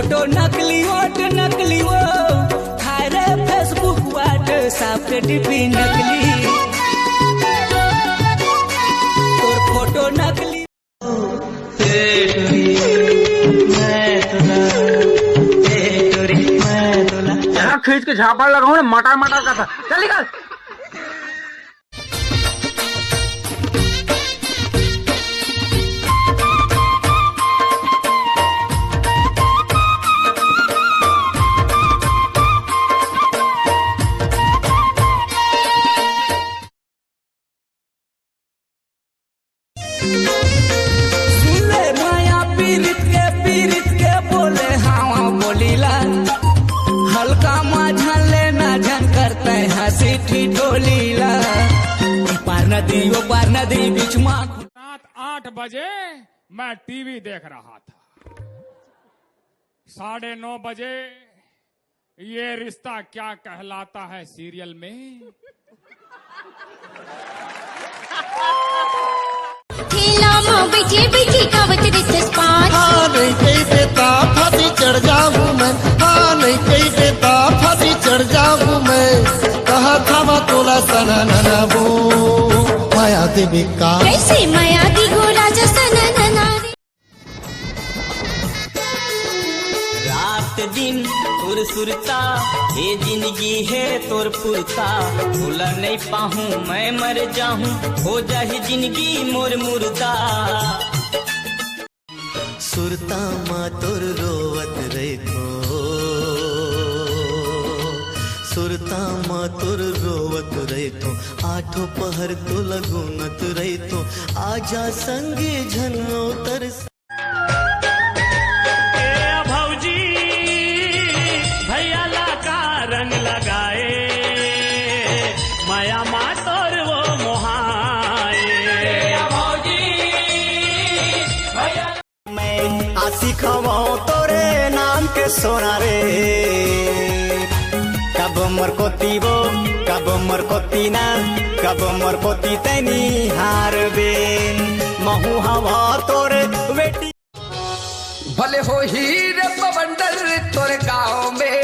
Photo नकली ओट नकली वो खाए रे फेसबुक व्हाट्सएप पे डीपी नकली तोर फोटो नकली खींच के झापड़ लगाऊं ना मटर मटर का था। चल निकल। सुनले माया पीरित के बोले हाँ बोलीला हल्का माझा लेना झन करते हंसी ठिठोलीला पार नदी बीच में रात 8 बजे मैं टीवी देख रहा था। 9:30 बजे ये रिश्ता क्या कहलाता है सीरियल में बैठे बैठे कावत रिसस पाँच हाँ नहीं कही देता फांसी चढ़ जाऊं मैं। हाँ नहीं कही देता फांसी चढ़ जाऊं मैं। कहा था मैं तोला सना नना वो माया देवी का कैसे माया दी गो राजा सना नना रात दिन तोर सुरता ये जिंदगी है तोर पुरता भूला नहीं पाहूं मैं मर जाहूं हो जाए जिंदगी मोर मुर्दा सुरता माँ तोर रोवत रेखो सुरता माँ तोर रोवत रेखो आठों पहर तो लगुनत रेतो आजा संगे झनो तरस रंग लगाए माया मातोर वो मोहाए मैं आसी खवाओ तोरे नाम के सोना रे कब मरकोती वो कब मरकोती ना कब मरकोती तैनी हार बेन महू हवा तोरे बेटी भले हो हीर बवंडर तोरे गाँव में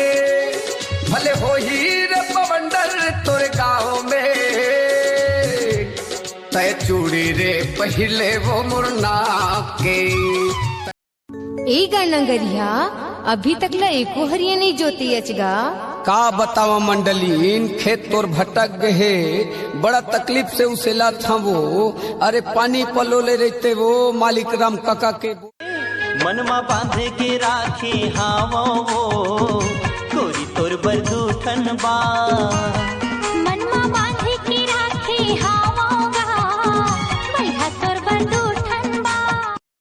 भले हो हीर बवंडर तोरे गाँव में तय चूड़ी रे पहले वो मुरना के ए गानंगरिया अभी तक ला एको हरिया नहीं जोती अचगा का बतावा मंडली इन खेत तोर भटक गए बड़ा तकलीफ से उसे ला था वो अरे पानी पलोले रहते वो मालिक राम काका के मनमा बांधे के राखी हावो वो कोरी तोर बरदूठन बा